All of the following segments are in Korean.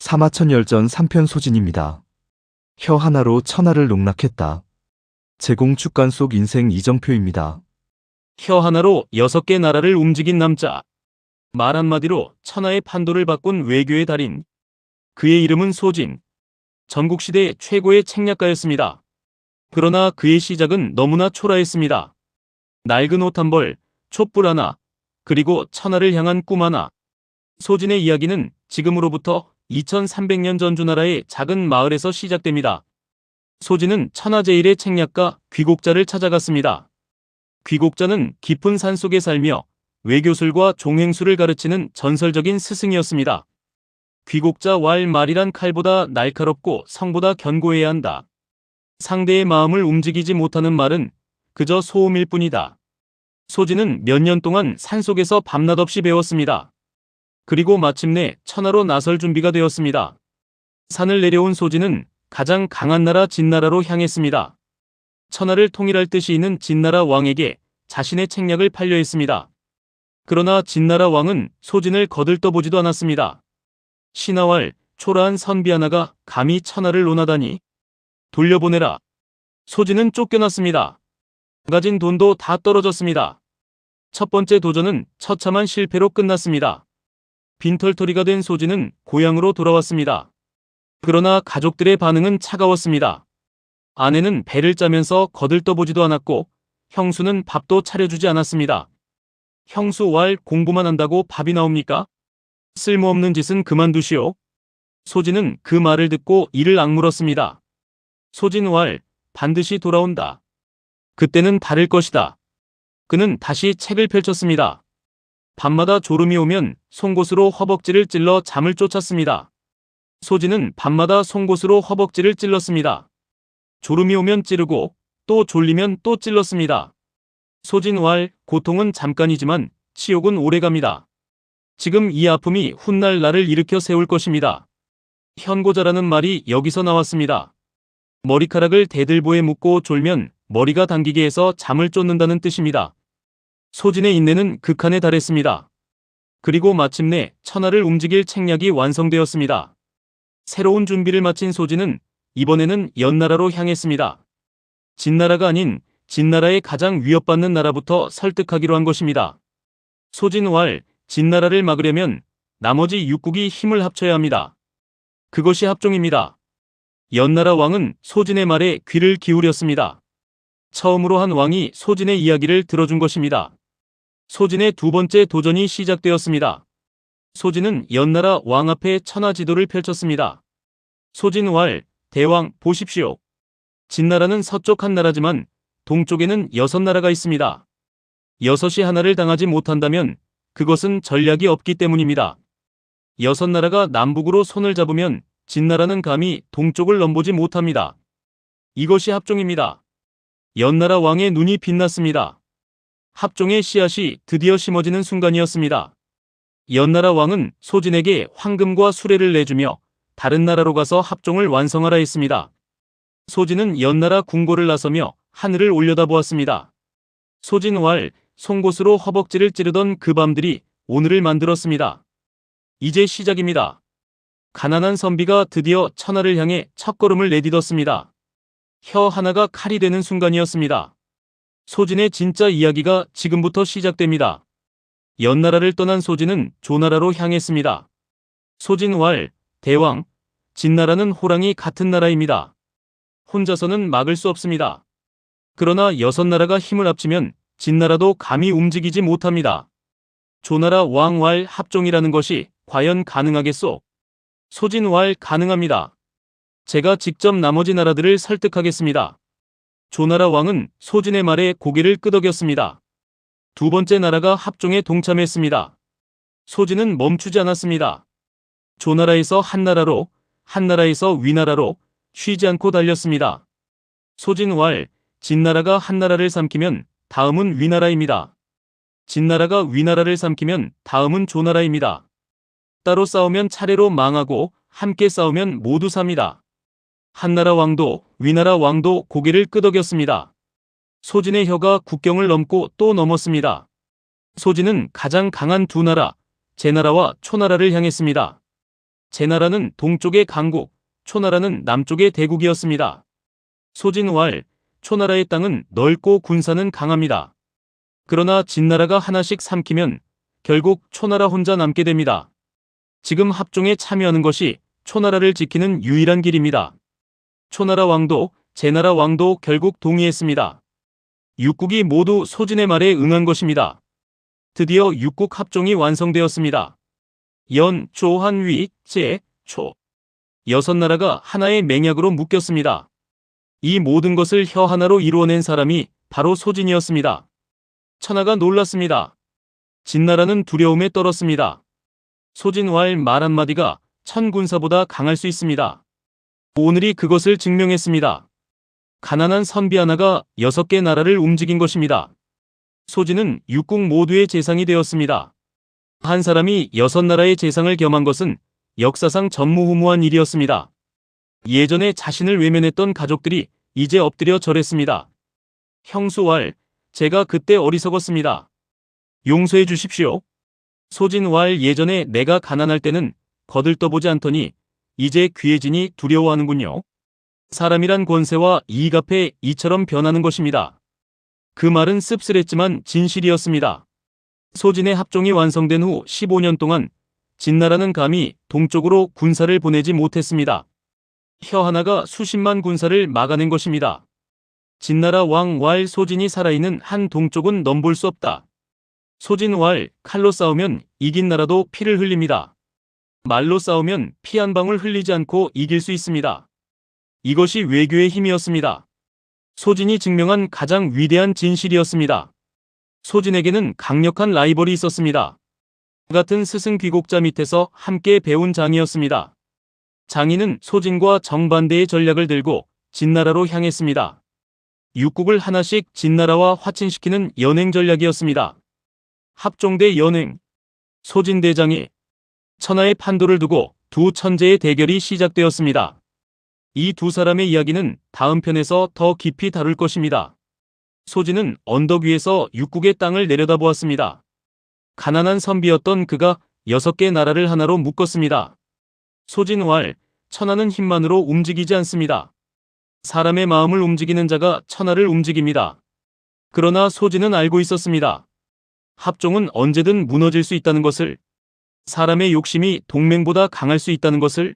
사마천열전 3편 소진입니다. 혀 하나로 천하를 농락했다. 제공 축간 속 인생 이정표입니다. 혀 하나로 6개 나라를 움직인 남자. 말 한마디로 천하의 판도를 바꾼 외교의 달인. 그의 이름은 소진. 전국시대 최고의 책략가였습니다. 그러나 그의 시작은 너무나 초라했습니다. 낡은 옷 한 벌, 촛불 하나, 그리고 천하를 향한 꿈 하나. 소진의 이야기는 지금으로부터 2300년 전 주나라의 작은 마을에서 시작됩니다. 소진은 천하제일의 책략가 귀곡자를 찾아갔습니다. 귀곡자는 깊은 산속에 살며 외교술과 종행술을 가르치는 전설적인 스승이었습니다. 귀곡자 말이란 칼보다 날카롭고 성보다 견고해야 한다. 상대의 마음을 움직이지 못하는 말은 그저 소음일 뿐이다. 소진은 몇 년 동안 산속에서 밤낮 없이 배웠습니다. 그리고 마침내 천하로 나설 준비가 되었습니다. 산을 내려온 소진은 가장 강한 나라 진나라로 향했습니다. 천하를 통일할 뜻이 있는 진나라 왕에게 자신의 책략을 판려했습니다. 그러나 진나라 왕은 소진을 거들떠보지도 않았습니다. 신하왈 초라한 선비 하나가 감히 천하를 논하다니. 돌려보내라. 소진은 쫓겨났습니다. 가진 돈도 다 떨어졌습니다. 첫 번째 도전은 처참한 실패로 끝났습니다. 빈털터리가 된 소진은 고향으로 돌아왔습니다. 그러나 가족들의 반응은 차가웠습니다. 아내는 배를 짜면서 거들떠보지도 않았고 형수는 밥도 차려주지 않았습니다. 형수 공부만 한다고 밥이 나옵니까? 쓸모없는 짓은 그만두시오. 소진은 그 말을 듣고 이를 악물었습니다. 소진 반드시 돌아온다. 그때는 다를 것이다. 그는 다시 책을 펼쳤습니다. 밤마다 졸음이 오면 송곳으로 허벅지를 찔러 잠을 쫓았습니다. 소진은 밤마다 송곳으로 허벅지를 찔렀습니다. 졸음이 오면 찌르고 또 졸리면 또 찔렀습니다. 소진 고통은 잠깐이지만 치욕은 오래갑니다. 지금 이 아픔이 훗날 나를 일으켜 세울 것입니다. 현고자라는 말이 여기서 나왔습니다. 머리카락을 대들보에 묶고 졸면 머리가 당기게 해서 잠을 쫓는다는 뜻입니다. 소진의 인내는 극한에 달했습니다. 그리고 마침내 천하를 움직일 책략이 완성되었습니다. 새로운 준비를 마친 소진은 이번에는 연나라로 향했습니다. 진나라가 아닌 진나라의 가장 위협받는 나라부터 설득하기로 한 것입니다. 소진 진나라를 막으려면 나머지 6국이 힘을 합쳐야 합니다. 그것이 합종입니다. 연나라 왕은 소진의 말에 귀를 기울였습니다. 처음으로 한 왕이 소진의 이야기를 들어준 것입니다. 소진의 두 번째 도전이 시작되었습니다. 소진은 연나라 왕 앞에 천하지도를 펼쳤습니다. 소진 대왕 보십시오. 진나라는 서쪽 한 나라지만 동쪽에는 6나라가 있습니다. 6이 하나를 당하지 못한다면 그것은 전략이 없기 때문입니다. 6나라가 남북으로 손을 잡으면 진나라는 감히 동쪽을 넘보지 못합니다. 이것이 합종입니다. 연나라 왕의 눈이 빛났습니다. 합종의 씨앗이 드디어 심어지는 순간이었습니다. 연나라 왕은 소진에게 황금과 수레를 내주며 다른 나라로 가서 합종을 완성하라 했습니다. 소진은 연나라 궁궐을 나서며 하늘을 올려다보았습니다. 소진 송곳으로 허벅지를 찌르던 그 밤들이 오늘을 만들었습니다. 이제 시작입니다. 가난한 선비가 드디어 천하를 향해 첫걸음을 내딛었습니다. 혀 하나가 칼이 되는 순간이었습니다. 소진의 진짜 이야기가 지금부터 시작됩니다. 연나라를 떠난 소진은 조나라로 향했습니다. 소진 대왕, 진나라는 호랑이 같은 나라입니다. 혼자서는 막을 수 없습니다. 그러나 6나라가 힘을 합치면 진나라도 감히 움직이지 못합니다. 조나라 왕 합종이라는 것이 과연 가능하겠소? 소진 가능합니다. 제가 직접 나머지 나라들을 설득하겠습니다. 조나라 왕은 소진의 말에 고개를 끄덕였습니다. 두 번째 나라가 합종에 동참했습니다. 소진은 멈추지 않았습니다. 조나라에서 한나라로, 한나라에서 위나라로 쉬지 않고 달렸습니다. 소진 진나라가 한나라를 삼키면 다음은 위나라입니다. 진나라가 위나라를 삼키면 다음은 조나라입니다. 따로 싸우면 차례로 망하고 함께 싸우면 모두 삽니다. 한나라 왕도 위나라 왕도 고개를 끄덕였습니다. 소진의 혀가 국경을 넘고 또 넘었습니다. 소진은 가장 강한 두 나라, 제나라와 초나라를 향했습니다. 제나라는 동쪽의 강국, 초나라는 남쪽의 대국이었습니다. 소진왈, 초나라의 땅은 넓고 군사는 강합니다. 그러나 진나라가 하나씩 삼키면 결국 초나라 혼자 남게 됩니다. 지금 합종에 참여하는 것이 초나라를 지키는 유일한 길입니다. 초나라 왕도, 제나라 왕도 결국 동의했습니다. 육국이 모두 소진의 말에 응한 것입니다. 드디어 육국 합종이 완성되었습니다. 연, 조, 한, 위, 제, 초. 6나라가 하나의 맹약으로 묶였습니다. 이 모든 것을 혀 하나로 이루어낸 사람이 바로 소진이었습니다. 천하가 놀랐습니다. 진나라는 두려움에 떨었습니다. 소진왈 말 한마디가 천군사보다 강할 수 있습니다. 오늘이 그것을 증명했습니다. 가난한 선비 하나가 6개 나라를 움직인 것입니다. 소진은 육국 모두의 재상이 되었습니다. 한 사람이 6나라의 재상을 겸한 것은 역사상 전무후무한 일이었습니다. 예전에 자신을 외면했던 가족들이 이제 엎드려 절했습니다. 형수왈, 제가 그때 어리석었습니다. 용서해 주십시오. 소진왈, 예전에 내가 가난할 때는 거들떠보지 않더니 이제 귀해지니 두려워하는군요. 사람이란 권세와 이익 앞에 이처럼 변하는 것입니다. 그 말은 씁쓸했지만 진실이었습니다. 소진의 합종이 완성된 후 15년 동안 진나라는 감히 동쪽으로 군사를 보내지 못했습니다. 혀 하나가 수십만 군사를 막아낸 것입니다. 진나라 왕 왈, 소진이 살아있는 한 동쪽은 넘볼 수 없다. 소진 왈, 칼로 싸우면 이긴 나라도 피를 흘립니다. 말로 싸우면 피 한 방울 흘리지 않고 이길 수 있습니다. 이것이 외교의 힘이었습니다. 소진이 증명한 가장 위대한 진실이었습니다. 소진에게는 강력한 라이벌이 있었습니다. 같은 스승 귀국자 밑에서 함께 배운 장이었습니다. 장인은 소진과 정반대의 전략을 들고 진나라로 향했습니다. 육국을 하나씩 진나라와 화친시키는 연행 전략이었습니다. 합종대 연행. 소진 대장이 천하의 판도를 두고 두 천재의 대결이 시작되었습니다. 이 두 사람의 이야기는 다음 편에서 더 깊이 다룰 것입니다. 소진은 언덕 위에서 육국의 땅을 내려다보았습니다. 가난한 선비였던 그가 6개 나라를 하나로 묶었습니다. 소진왈, 천하는 힘만으로 움직이지 않습니다. 사람의 마음을 움직이는 자가 천하를 움직입니다. 그러나 소진은 알고 있었습니다. 합종은 언제든 무너질 수 있다는 것을, 사람의 욕심이 동맹보다 강할 수 있다는 것을.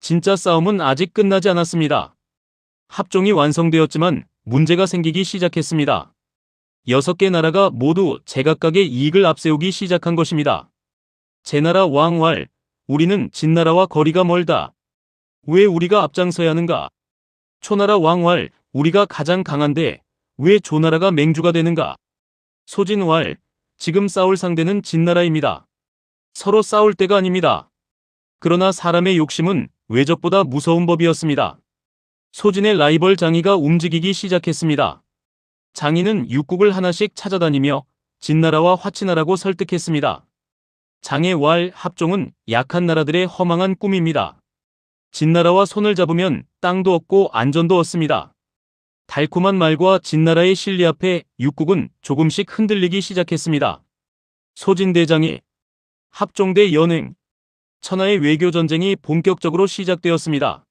진짜 싸움은 아직 끝나지 않았습니다. 합종이 완성되었지만 문제가 생기기 시작했습니다. 6개 나라가 모두 제각각의 이익을 앞세우기 시작한 것입니다. 제나라 왕왈, 우리는 진나라와 거리가 멀다. 왜 우리가 앞장서야 하는가? 초나라 왕왈, 우리가 가장 강한데 왜 조나라가 맹주가 되는가? 소진왈, 지금 싸울 상대는 진나라입니다. 서로 싸울 때가 아닙니다. 그러나 사람의 욕심은 외적보다 무서운 법이었습니다. 소진의 라이벌 장이가 움직이기 시작했습니다. 장이는 육국을 하나씩 찾아다니며 진나라와 화친하라고 설득했습니다. 장의 왈, 합종은 약한 나라들의 허망한 꿈입니다. 진나라와 손을 잡으면 땅도 얻고 안전도 얻습니다. 달콤한 말과 진나라의 신리 앞에 육국은 조금씩 흔들리기 시작했습니다. 소진 대장이 합종대 연행. 천하의 외교 전쟁이 본격적으로 시작되었습니다.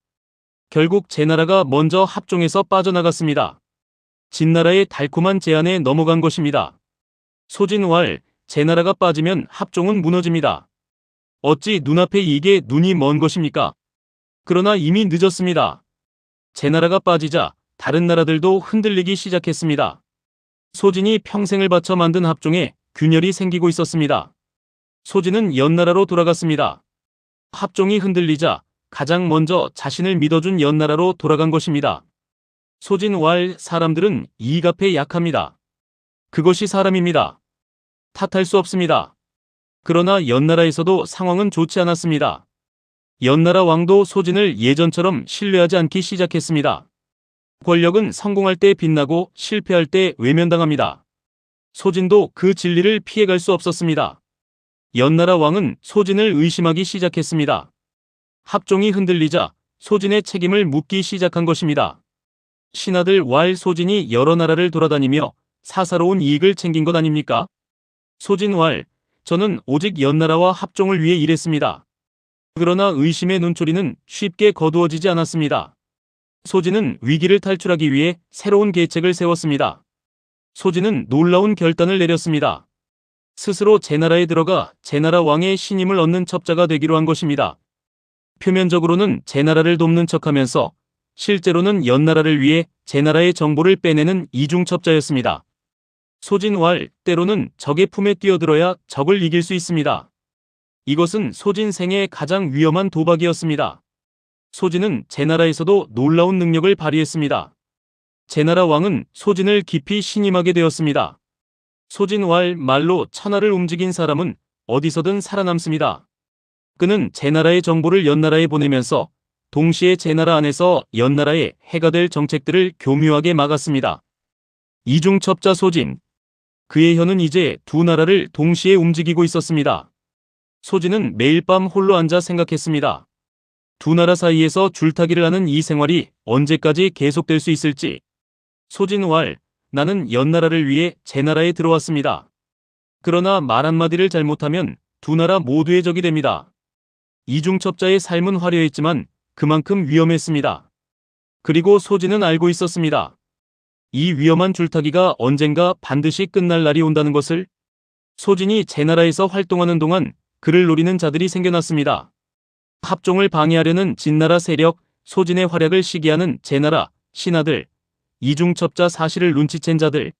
결국 제나라가 먼저 합종에서 빠져나갔습니다. 진나라의 달콤한 제안에 넘어간 것입니다. 소진왈, 제나라가 빠지면 합종은 무너집니다. 어찌 눈앞에 이게 눈이 먼 것입니까? 그러나 이미 늦었습니다. 제나라가 빠지자 다른 나라들도 흔들리기 시작했습니다. 소진이 평생을 바쳐 만든 합종에 균열이 생기고 있었습니다. 소진은 연나라로 돌아갔습니다. 합종이 흔들리자 가장 먼저 자신을 믿어준 연나라로 돌아간 것입니다. 소진왈, 사람들은 이익 앞에 약합니다. 그것이 사람입니다. 탓할 수 없습니다. 그러나 연나라에서도 상황은 좋지 않았습니다. 연나라 왕도 소진을 예전처럼 신뢰하지 않기 시작했습니다. 권력은 성공할 때 빛나고 실패할 때 외면당합니다. 소진도 그 진리를 피해갈 수 없었습니다. 연나라 왕은 소진을 의심하기 시작했습니다. 합종이 흔들리자 소진의 책임을 묻기 시작한 것입니다. 신하들 왈, 소진이 여러 나라를 돌아다니며 사사로운 이익을 챙긴 것 아닙니까? 소진 왈, 저는 오직 연나라와 합종을 위해 일했습니다. 그러나 의심의 눈초리는 쉽게 거두어지지 않았습니다. 소진은 위기를 탈출하기 위해 새로운 계책을 세웠습니다. 소진은 놀라운 결단을 내렸습니다. 스스로 제나라에 들어가 제나라 왕의 신임을 얻는 첩자가 되기로 한 것입니다. 표면적으로는 제나라를 돕는 척하면서 실제로는 연나라를 위해 제나라의 정보를 빼내는 이중첩자였습니다. 소진왈, 때로는 적의 품에 뛰어들어야 적을 이길 수 있습니다. 이것은 소진 생애의 가장 위험한 도박이었습니다. 소진은 제나라에서도 놀라운 능력을 발휘했습니다. 제나라 왕은 소진을 깊이 신임하게 되었습니다. 소진왈 말로 천하를 움직인 사람은 어디서든 살아남습니다. 그는 제나라의 정보를 연나라에 보내면서 동시에 제나라 안에서 연나라에 해가 될 정책들을 교묘하게 막았습니다. 이중첩자 소진. 그의 혀는 이제 두 나라를 동시에 움직이고 있었습니다. 소진은 매일 밤 홀로 앉아 생각했습니다. 두 나라 사이에서 줄타기를 하는 이 생활이 언제까지 계속될 수 있을지. 소진왈, 나는 연나라를 위해 제나라에 들어왔습니다. 그러나 말 한마디를 잘못하면 두 나라 모두의 적이 됩니다. 이중첩자의 삶은 화려했지만 그만큼 위험했습니다. 그리고 소진은 알고 있었습니다. 이 위험한 줄타기가 언젠가 반드시 끝날 날이 온다는 것을. 소진이 제나라에서 활동하는 동안 그를 노리는 자들이 생겨났습니다. 합종을 방해하려는 진나라 세력, 소진의 활약을 시기하는 제나라 신하들, 이중첩자 사실을 눈치챈 자들.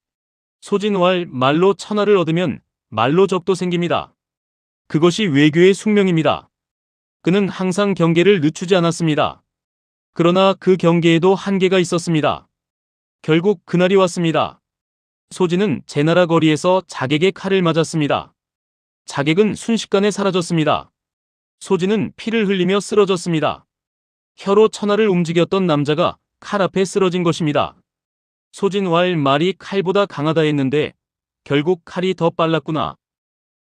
소진왈 말로 천하를 얻으면 말로 적도 생깁니다. 그것이 외교의 숙명입니다. 그는 항상 경계를 늦추지 않았습니다. 그러나 그 경계에도 한계가 있었습니다. 결국 그날이 왔습니다. 소진은 제나라 거리에서 자객의 칼을 맞았습니다. 자객은 순식간에 사라졌습니다. 소진은 피를 흘리며 쓰러졌습니다. 혀로 천하를 움직였던 남자가 칼 앞에 쓰러진 것입니다. 소진왈 말이 칼보다 강하다 했는데 결국 칼이 더 빨랐구나.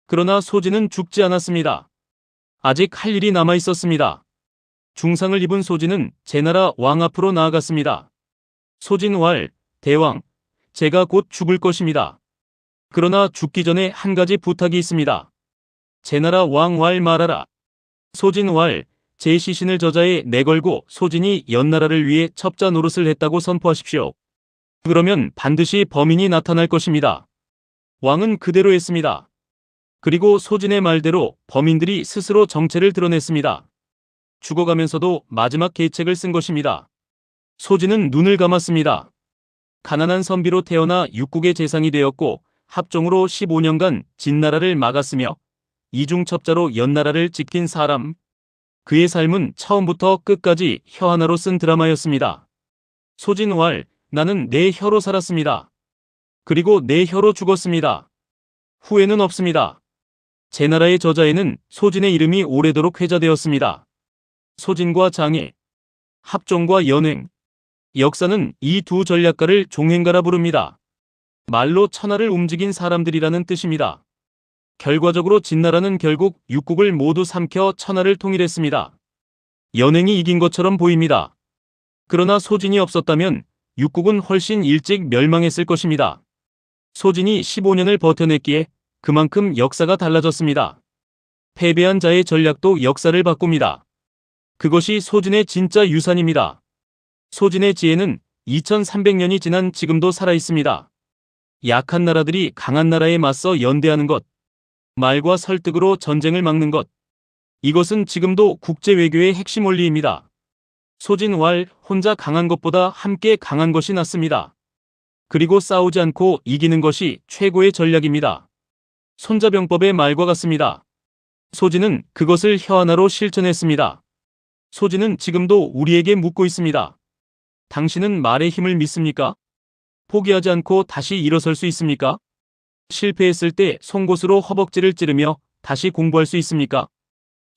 그러나 소진은 죽지 않았습니다. 아직 할 일이 남아 있었습니다. 중상을 입은 소진은 제나라 왕 앞으로 나아갔습니다. 소진왈, 대왕, 제가 곧 죽을 것입니다. 그러나 죽기 전에 한 가지 부탁이 있습니다. 제나라 왕왈 말하라. 소진왈, 제 시신을 저자에 내걸고 소진이 연나라를 위해 첩자 노릇을 했다고 선포하십시오. 그러면 반드시 범인이 나타날 것입니다. 왕은 그대로 했습니다. 그리고 소진의 말대로 범인들이 스스로 정체를 드러냈습니다. 죽어가면서도 마지막 계책을 쓴 것입니다. 소진은 눈을 감았습니다. 가난한 선비로 태어나 육국의 재상이 되었고 합종으로 15년간 진나라를 막았으며 이중첩자로 연나라를 지킨 사람. 그의 삶은 처음부터 끝까지 혀 하나로 쓴 드라마였습니다. 소진왈, 나는 내 혀로 살았습니다. 그리고 내 혀로 죽었습니다. 후회는 없습니다. 제나라의 저자에는 소진의 이름이 오래도록 회자되었습니다. 소진과 장애, 합종과 연행. 역사는 이 두 전략가를 종행가라 부릅니다. 말로 천하를 움직인 사람들이라는 뜻입니다. 결과적으로 진나라는 결국 육국을 모두 삼켜 천하를 통일했습니다. 연행이 이긴 것처럼 보입니다. 그러나 소진이 없었다면 육국은 훨씬 일찍 멸망했을 것입니다. 소진이 15년을 버텨냈기에 그만큼 역사가 달라졌습니다. 패배한 자의 전략도 역사를 바꿉니다. 그것이 소진의 진짜 유산입니다. 소진의 지혜는 2300년이 지난 지금도 살아있습니다. 약한 나라들이 강한 나라에 맞서 연대하는 것, 말과 설득으로 전쟁을 막는 것, 이것은 지금도 국제외교의 핵심 원리입니다. 소진왈, 혼자 강한 것보다 함께 강한 것이 낫습니다. 그리고 싸우지 않고 이기는 것이 최고의 전략입니다. 손자병법의 말과 같습니다. 소진은 그것을 혀 하나로 실천했습니다. 소진은 지금도 우리에게 묻고 있습니다. 당신은 말의 힘을 믿습니까? 포기하지 않고 다시 일어설 수 있습니까? 실패했을 때 송곳으로 허벅지를 찌르며 다시 공부할 수 있습니까?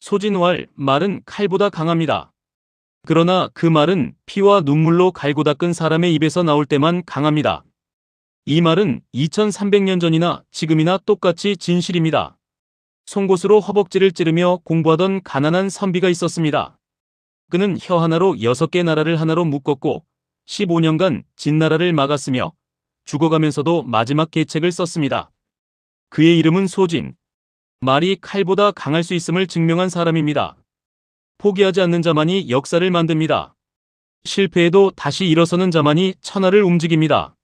소진왈, 말은 칼보다 강합니다. 그러나 그 말은 피와 눈물로 갈고 닦은 사람의 입에서 나올 때만 강합니다. 이 말은 2300년 전이나 지금이나 똑같이 진실입니다. 송곳으로 허벅지를 찌르며 공부하던 가난한 선비가 있었습니다. 그는 혀 하나로 6개 나라를 하나로 묶었고 15년간 진나라를 막았으며 죽어가면서도 마지막 계책을 썼습니다. 그의 이름은 소진. 말이 칼보다 강할 수 있음을 증명한 사람입니다. 포기하지 않는 자만이 역사를 만듭니다. 실패해도 다시 일어서는 자만이 천하를 움직입니다.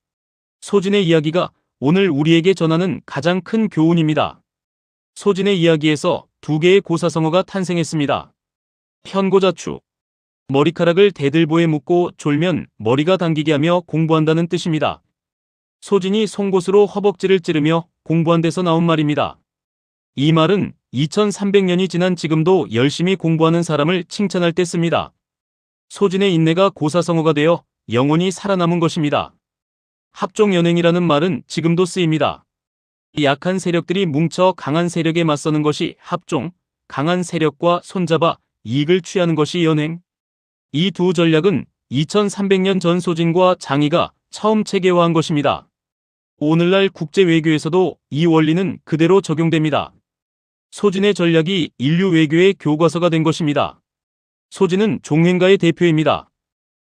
소진의 이야기가 오늘 우리에게 전하는 가장 큰 교훈입니다. 소진의 이야기에서 두 개의 고사성어가 탄생했습니다. 현고자추. 머리카락을 대들보에 묶고 졸면 머리가 당기게 하며 공부한다는 뜻입니다. 소진이 송곳으로 허벅지를 찌르며 공부한 데서 나온 말입니다. 이 말은 2300년이 지난 지금도 열심히 공부하는 사람을 칭찬할 때 씁니다. 소진의 인내가 고사성어가 되어 영원히 살아남은 것입니다. 합종연행이라는 말은 지금도 쓰입니다. 약한 세력들이 뭉쳐 강한 세력에 맞서는 것이 합종, 강한 세력과 손잡아 이익을 취하는 것이 연행. 이 두 전략은 2300년 전 소진과 장이가 처음 체계화한 것입니다. 오늘날 국제 외교에서도 이 원리는 그대로 적용됩니다. 소진의 전략이 인류 외교의 교과서가 된 것입니다. 소진은 종행가의 대표입니다.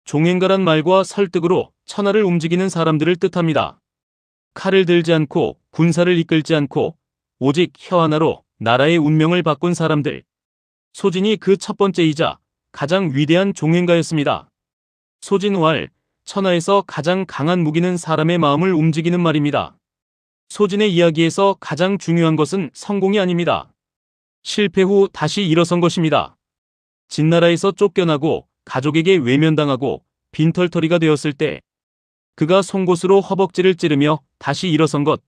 종행가란 말과 설득으로 천하를 움직이는 사람들을 뜻합니다. 칼을 들지 않고 군사를 이끌지 않고 오직 혀 하나로 나라의 운명을 바꾼 사람들. 소진이 그 첫 번째이자 가장 위대한 종행가였습니다. 소진왈, 천하에서 가장 강한 무기는 사람의 마음을 움직이는 말입니다. 소진의 이야기에서 가장 중요한 것은 성공이 아닙니다. 실패 후 다시 일어선 것입니다. 진나라에서 쫓겨나고 가족에게 외면당하고 빈털터리가 되었을 때 그가 송곳으로 허벅지를 찌르며 다시 일어선 것.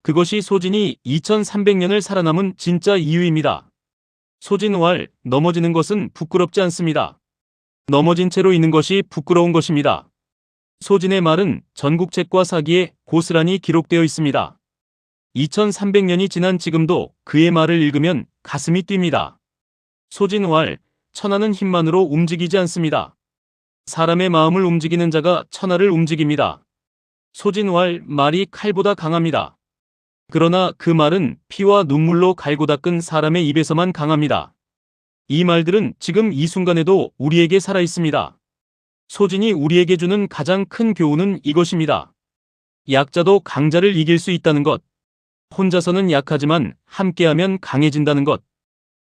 그것이 소진이 2300년을 살아남은 진짜 이유입니다. 소진왈, 넘어지는 것은 부끄럽지 않습니다. 넘어진 채로 있는 것이 부끄러운 것입니다. 소진의 말은 전국책과 사기에 고스란히 기록되어 있습니다. 2300년이 지난 지금도 그의 말을 읽으면 가슴이 뜁니다. 소진왈, 천하는 힘만으로 움직이지 않습니다. 사람의 마음을 움직이는 자가 천하를 움직입니다. 소진왈, 말이 칼보다 강합니다. 그러나 그 말은 피와 눈물로 갈고 닦은 사람의 입에서만 강합니다. 이 말들은 지금 이 순간에도 우리에게 살아있습니다. 소진이 우리에게 주는 가장 큰 교훈은 이것입니다. 약자도 강자를 이길 수 있다는 것. 혼자서는 약하지만 함께하면 강해진다는 것.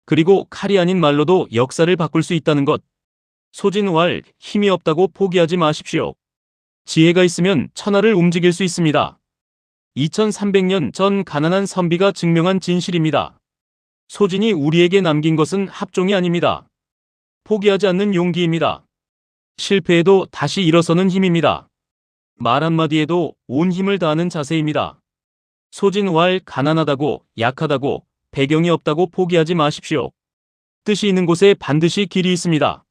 그리고 칼이 아닌 말로도 역사를 바꿀 수 있다는 것. 소진왈, 힘이 없다고 포기하지 마십시오. 지혜가 있으면 천하를 움직일 수 있습니다. 2300년 전 가난한 선비가 증명한 진실입니다. 소진이 우리에게 남긴 것은 합종이 아닙니다. 포기하지 않는 용기입니다. 실패해도 다시 일어서는 힘입니다. 말 한마디에도 온 힘을 다하는 자세입니다. 소진왈, 가난하다고, 약하다고, 배경이 없다고 포기하지 마십시오. 뜻이 있는 곳에 반드시 길이 있습니다.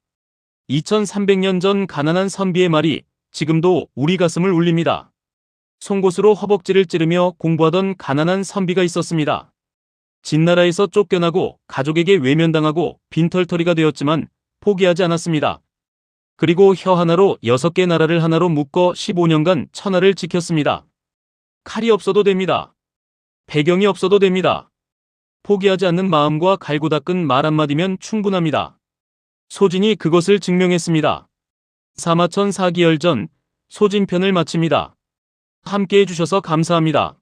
2300년 전 가난한 선비의 말이 지금도 우리 가슴을 울립니다. 송곳으로 허벅지를 찌르며 공부하던 가난한 선비가 있었습니다. 진나라에서 쫓겨나고 가족에게 외면당하고 빈털터리가 되었지만 포기하지 않았습니다. 그리고 혀 하나로 6개 나라를 하나로 묶어 15년간 천하를 지켰습니다. 칼이 없어도 됩니다. 배경이 없어도 됩니다. 포기하지 않는 마음과 갈고 닦은 말 한마디면 충분합니다. 소진이 그것을 증명했습니다. 사마천 4개월 전 소진편을 마칩니다. 함께 해주셔서 감사합니다.